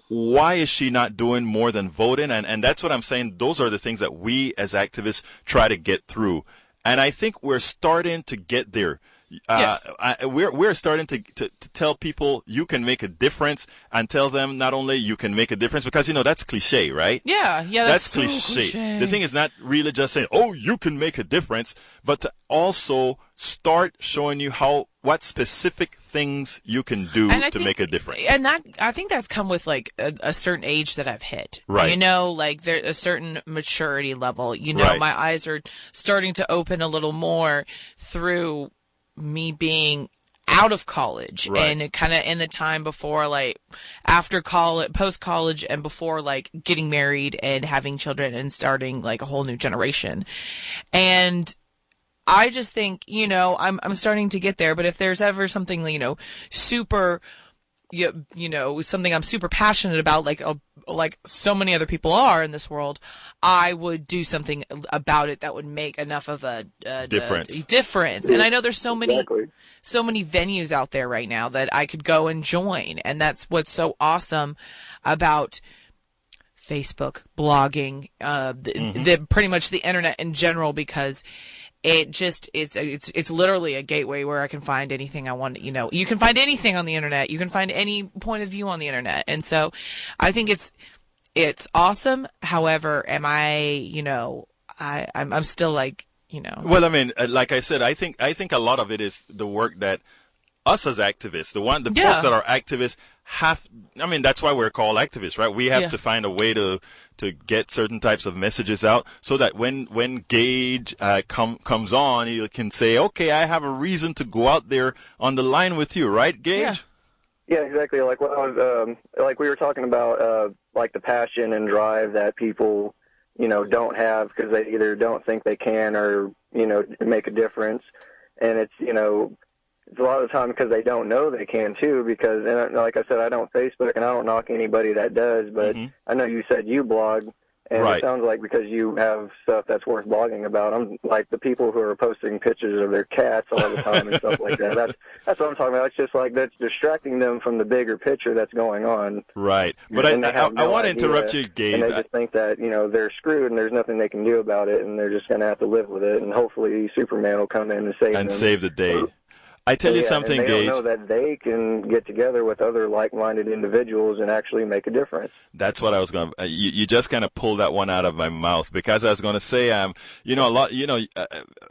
why is she not doing more than voting? And that's what I'm saying. Those are the things that we as activists try to get through. And I think we're starting to get there. Yes. We're starting to tell people you can make a difference, and tell them not only you can make a difference, because that's cliche, right? Yeah, that's so cliche. The thing is not really just saying, oh, you can make a difference, but to also start showing you what specific things you can do to make a difference. And I think that's come with a certain age that I've hit. Right. There's a certain maturity level. Right. My eyes are starting to open a little more through me being out of college, right, and kind of in the time before, after college, post college, and before getting married and having children and starting a whole new generation. And I just think, I'm starting to get there. But if there's ever something, super you know, something I'm super passionate about, like so many other people are in this world, I would do something about it that would make enough of a difference. And I know there's so many venues out there right now that I could go and join, and that's what's so awesome about Facebook, blogging, the pretty much the internet in general, because it just it's literally a gateway where I can find anything I want. You know, you can find anything on the internet. You can find any point of view on the internet, and so I think it's awesome. However, am I? You know, I'm still like, you know. Well, I mean, like I said, I think a lot of it is the work that us as activists, the folks that are activists have. I mean, that's why we're called activists, right? We have to find a way to get certain types of messages out, so that when Gage comes on, he can say, okay, I have a reason to go out there on the line with you, right, Gage? Yeah, exactly. Like what I was, like we were talking about, like the passion and drive that people, you know, don't have because they either don't think they can or, you know, make a difference. And it's, you know, it's a lot of the time because they don't know they can too, because, and like I said, I don't Facebook and I don't knock anybody that does, but I know you said you blog, and it sounds like because you have stuff that's worth blogging about. I'm like the people who are posting pictures of their cats all the time and stuff like that. That's what I'm talking about. It's just like that's distracting them from the bigger picture that's going on. Right. But I want to interrupt you, Gabe. And they just think that, you know, they're screwed and there's nothing they can do about it, and they're just going to have to live with it. And hopefully Superman will come in and save them. Save the day. I tell you something, and they Gage. don't know that they can get together with other like-minded individuals and actually make a difference. That's what I was going to. You just kind of pulled that one out of my mouth, because I was going to say, you know, a lot. You know,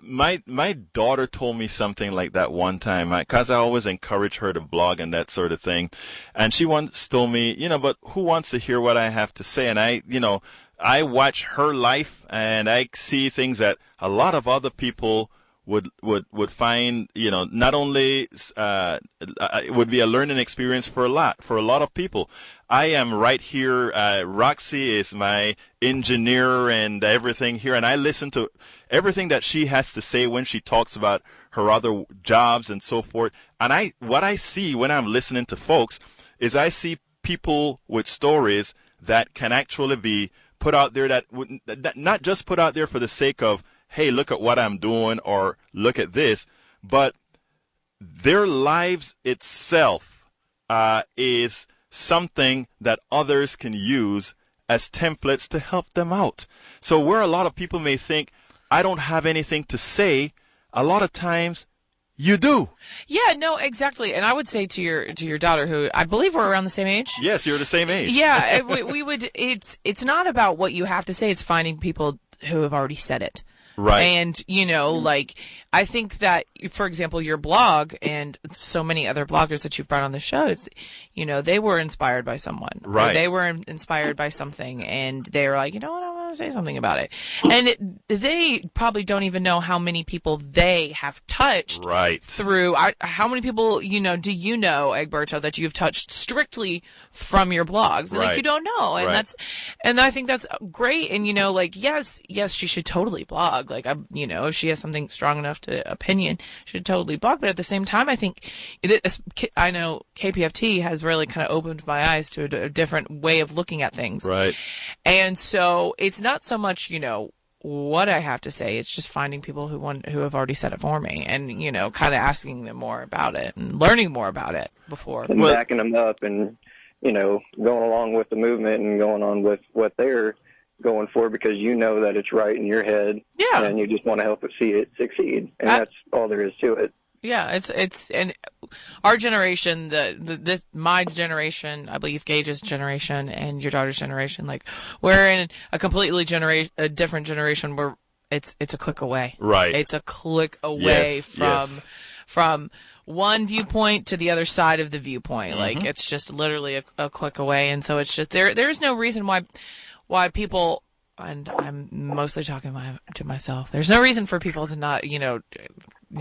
my daughter told me something like that one time, because I always encourage her to blog and that sort of thing, and she once told me, you know, but who wants to hear what I have to say? And I watch her life and I see things that a lot of other people would find, you know, not only it would be a learning experience for a lot of people. I am right here. Roxy is my engineer and everything here, and I listen to everything that she has to say when she talks about her other jobs and so forth. And what I see when I'm listening to folks is I see people with stories that can actually be put out there, that not just put out there for the sake of, hey, look at what I'm doing, or look at this, but their lives itself is something that others can use as templates to help them out. So where a lot of people may think, I don't have anything to say, a lot of times you do. Yeah, no, exactly. And I would say to your daughter, who I believe we're around the same age. Yes, you're the same age. Yeah, we would. It's not about what you have to say. It's finding people who have already said it. Right. And, you know, like, I think that, for example, your blog and so many other bloggers that you've brought on the show, is, you know, they were inspired by someone. Right. Or they were inspired by something, and they were like, you know what, I want to say something about it. And they probably don't even know how many people they have touched. Right. Through, how many people, you know, do you know, Egberto, that you've touched strictly from your blogs? And, like, you don't know. And and I think that's great. And, you know, like, yes, she should totally blog. Like, you know, if she has something strong enough to opinion, she should totally blog. But at the same time, I think I know KPFT has really kind of opened my eyes to a different way of looking at things. Right. And so it's not so much, you know, what I have to say. It's just finding people who have already said it for me, and, you know, kind of asking them more about it and learning more about it before. And backing them up and, you know, going along with the movement and going on with what they're going for, because you know that it's right in your head, and you just want to help it see it succeed, and that's all there is to it. Yeah, it's and our generation, my generation, I believe Gage's generation and your daughter's generation, like, we're in a completely different generation where it's a click away. Right. It's a click away from one viewpoint to the other side of the viewpoint. Like, it's just literally a click away, and so it's just there's no reason why people, and I'm mostly talking to myself, there's no reason for people to not, you know,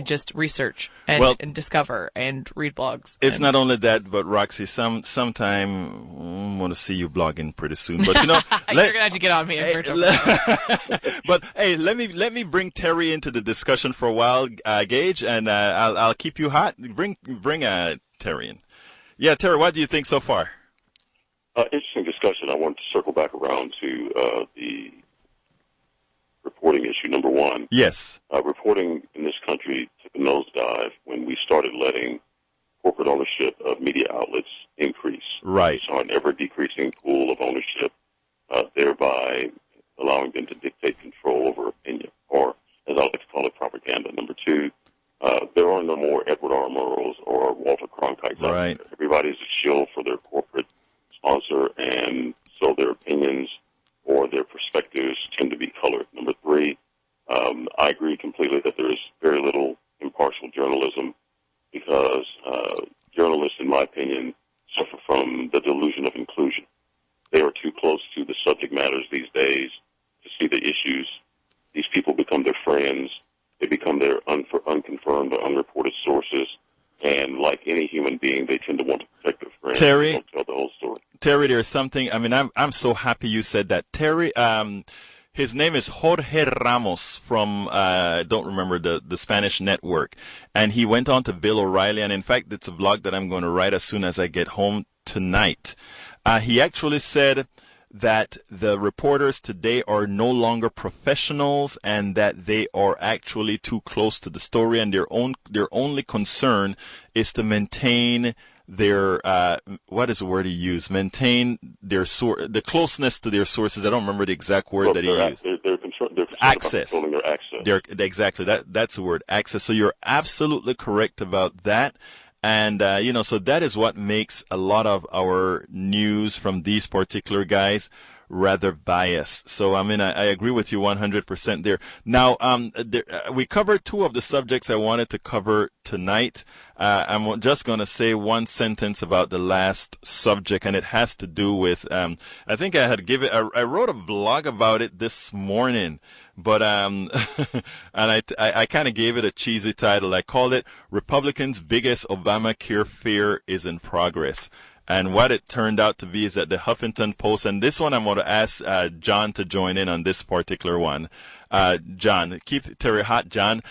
just research and discover and read blogs. It's not only that, but Roxy, sometime I want to see you blogging pretty soon. But, you know, you're gonna have to get on me. But hey, let me bring Terry into the discussion for a while, Gage, and I'll keep you hot. Bring Terry in. Yeah, Terry, what do you think so far? Interesting discussion. I want to circle back around to the reporting issue, number one. Yes. Reporting in this country took a nosedive when we started letting corporate ownership of media outlets increase. Right. We saw an ever-decreasing pool of ownership, thereby allowing them to dictate control over opinion, or, as I like to call it, propaganda. Number two, there are no more Edward R. Murrows or Walter Cronkites. Right. Everybody's a shill for their corporate sponsor, and so their opinions or their perspectives tend to be colored. Number three, I agree completely that there is very little impartial journalism because journalists, in my opinion, suffer from the delusion of inclusion. They are too close to the subject matters these days to see the issues. These people become their friends. They become their unconfirmed or unreported sources. And like any human being, they tend to want to protect their friends. Terry, Don't tell the whole story. Terry, there's something. I mean, I'm so happy you said that. Terry, his name is Jorge Ramos from I don't remember the Spanish network, and he went on to Bill O'Reilly. And in fact, it's a blog that I'm going to write as soon as I get home tonight. He actually said that the reporters today are no longer professionals and that they are actually too close to the story, and their only concern is to maintain their what is the word he used? Maintain their the closeness to their sources. I don't remember the exact word that he used. They're access. Controlling their access. Exactly. That's the word, access. So you're absolutely correct about that. And, so that is what makes a lot of our news from these particular guys rather biased. So, I mean, I agree with you 100% there. Now, we covered two of the subjects I wanted to cover tonight. I'm just going to say one sentence about the last subject, and it has to do with, I think I wrote a blog about it this morning. But and I kind of gave it a cheesy title. I called it "Republicans' Biggest Obamacare Fear is in Progress." And what it turned out to be is that the Huffington Post, and this one I'm going to ask John to join in on this particular one. John, keep Terry hot, John.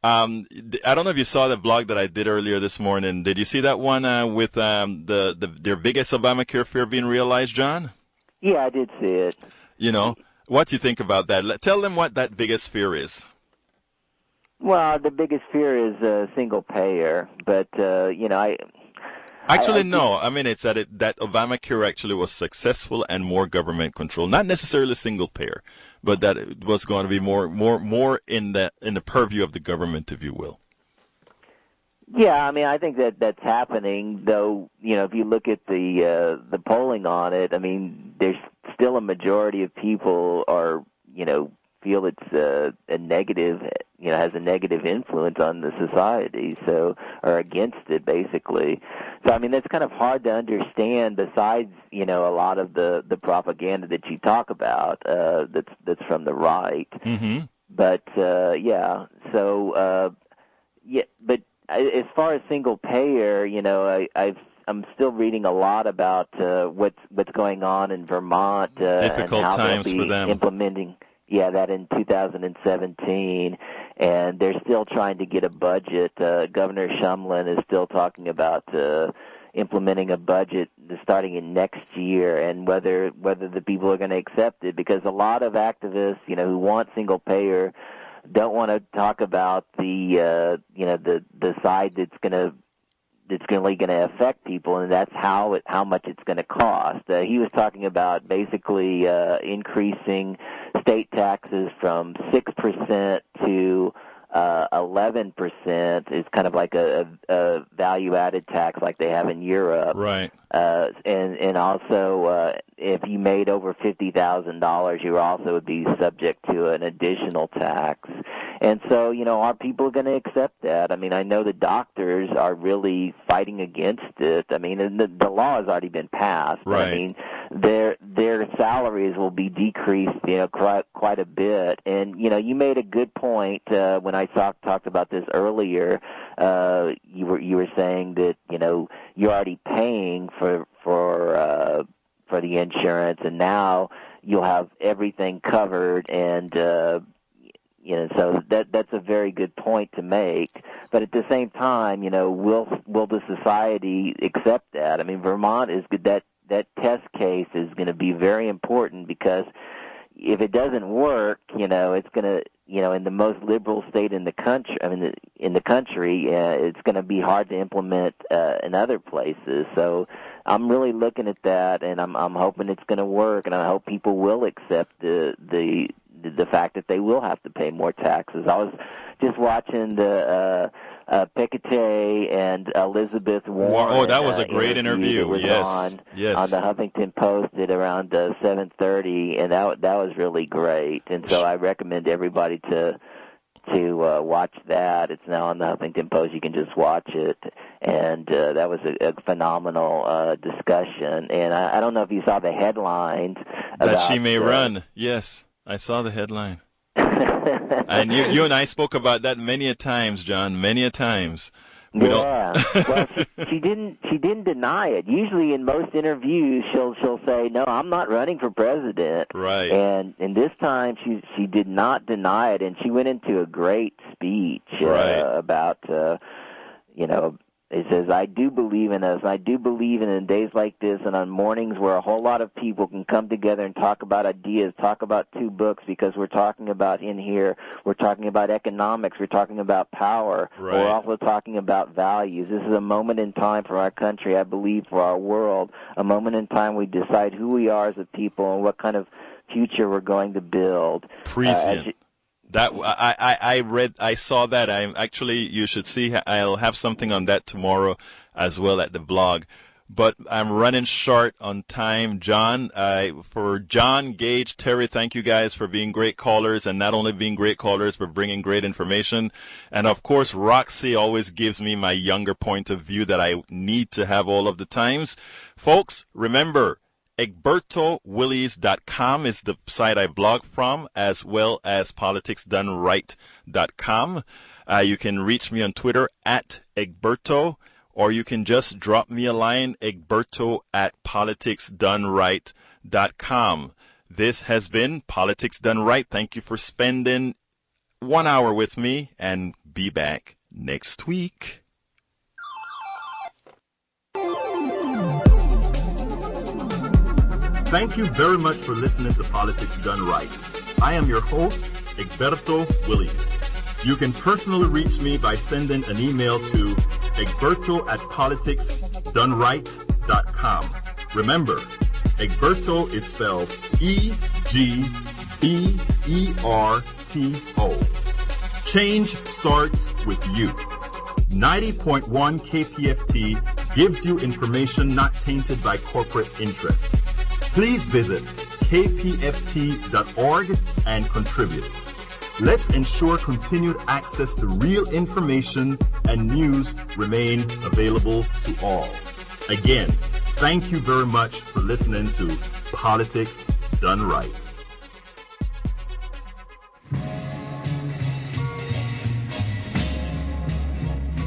I don't know if you saw the blog that I did earlier this morning. Did you see that one with their biggest Obamacare fear being realized, John? Yeah, I did see it. What do you think about that? Tell them what that biggest fear is. Well, the biggest fear is single payer, but Actually, no. I mean, it's that Obamacare actually was successful and more government control. Not necessarily single payer, but that it was going to be more in the purview of the government, if you will. Yeah, I mean, I think that's happening, though. If you look at the polling on it, I mean, there's still a majority of people feel it's a negative, has a negative influence on the society, so, or against it, basically. So, I mean, that's kind of hard to understand. Besides, a lot of the propaganda that you talk about, that's from the right. Mm-hmm. But yeah, so but as far as single payer, I'm still reading a lot about what's going on in Vermont difficult and how times they'll be for them implementing that in 2017, and they're still trying to get a budget. Governor Shumlin is still talking about implementing a budget starting in next year, and whether the people are going to accept it, because a lot of activists, who want single payer, don't want to talk about the side that's really going to affect people, and that's how much it's going to cost. He was talking about basically increasing state taxes from 6% to 11% is kind of like a value-added tax like they have in Europe. Right. And also, if you made over $50,000, you also would be subject to an additional tax. And so, are people going to accept that? I mean, I know the doctors are really fighting against it. I mean, and the law has already been passed. Right. I mean, their salaries will be decreased, quite a bit. And you made a good point when I talked about this earlier. You were saying that you're already paying for the insurance, and now you'll have everything covered, and so that's a very good point to make. But at the same time, will the society accept that? I mean, Vermont is that test case is going to be very important, because if it doesn't work, it's going to, in the most liberal state in the country, it's going to be hard to implement in other places. So I'm really looking at that, and I'm hoping it's going to work, and I hope people will accept the fact that they will have to pay more taxes. I was just watching the Piketty and Elizabeth Warren. Oh, that was a great interview. Yes, on the Huffington Post at around 7:30, and that was really great. And so I recommend everybody to watch that. It's now on the Huffington Post. You can just watch it, and that was a phenomenal discussion. And I don't know if you saw the headlines that she may run. Yes, I saw the headline. And you and I spoke about that many a times, John. Many a times. Well, she didn't deny it. Usually, in most interviews, she'll say, "No, I'm not running for president." Right. And this time, she did not deny it, and she went into a great speech about It says, "I do believe in us. I do believe in days like this and on mornings where a whole lot of people can come together and talk about ideas, talk about two books, because we're talking about in here, we're talking about economics, we're talking about power, right. We're also talking about values. This is a moment in time for our country, I believe, for our world, a moment in time we decide who we are as a people and what kind of future we're going to build." Prescient. That I saw that. You should see. I'll have something on that tomorrow as well at the blog. But I'm running short on time, John. For John, Gage, Terry, thank you guys for being great callers, and not only being great callers, but bringing great information. And of course, Roxy always gives me my younger point of view that I need to have all of the times. Folks, remember, EgbertoWillies.com is the site I blog from, as well as politicsdoneright.com. You can reach me on Twitter at Egberto, or you can just drop me a line, egberto@politicsdoneright.com. This has been Politics Done Right. Thank you for spending 1 hour with me, and be back next week. Thank you very much for listening to Politics Done Right. I am your host, Egberto Willies. You can personally reach me by sending an email to egberto@politicsdoneright.com. Remember, Egberto is spelled E-G-B-E-R-T-O. Change starts with you. 90.1 KPFT gives you information not tainted by corporate interest. Please visit kpft.org and contribute. Let's ensure continued access to real information and news remain available to all. Again, thank you very much for listening to Politics Done Right.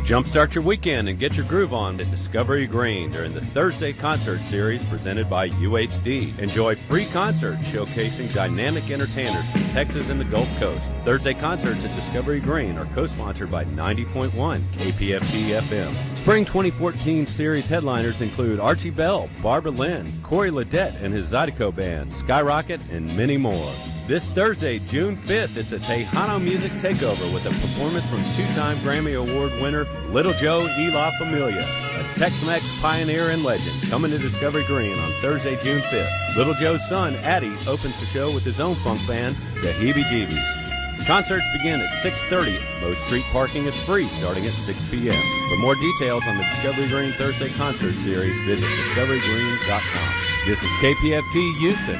Jumpstart your weekend and get your groove on at Discovery Green during the Thursday concert series presented by UHD. Enjoy free concerts showcasing dynamic entertainers from Texas and the Gulf Coast. Thursday concerts at Discovery Green are co-sponsored by 90.1 KPFT FM. Spring 2014 series headliners include Archie Bell, Barbara Lynn, Corey Ledette and his Zydeco Band, Skyrocket, and many more. This Thursday, June 5th, it's a Tejano Music Takeover with a performance from two-time Grammy Award winner Little Joe y La Familia, a Tex-Mex pioneer and legend, coming to Discovery Green on Thursday, June 5th. Little Joe's son, Addie, opens the show with his own funk band, the Heebie-Jeebies. Concerts begin at 6:30. Most street parking is free starting at 6 p.m. For more details on the Discovery Green Thursday concert series, visit discoverygreen.com. This is KPFT Houston.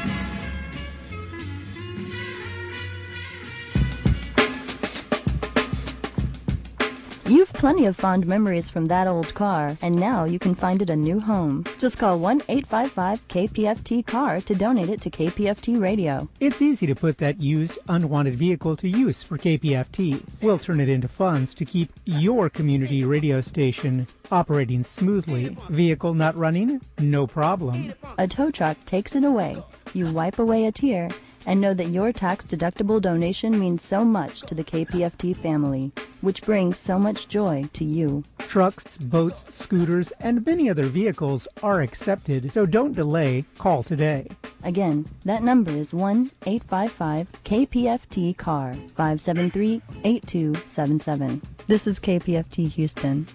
You've plenty of fond memories from that old car, and now you can find it a new home. Just call 1-855-KPFT-CAR to donate it to KPFT Radio. It's easy to put that used, unwanted vehicle to use for KPFT. We'll turn it into funds to keep your community radio station operating smoothly. Vehicle not running? No problem. A tow truck takes it away. You wipe away a tear, and know that your tax-deductible donation means so much to the KPFT family, which brings so much joy to you. Trucks, boats, scooters, and many other vehicles are accepted, so don't delay. Call today. Again, that number is 1-855-KPFT-CAR, 573-8277. This is KPFT Houston.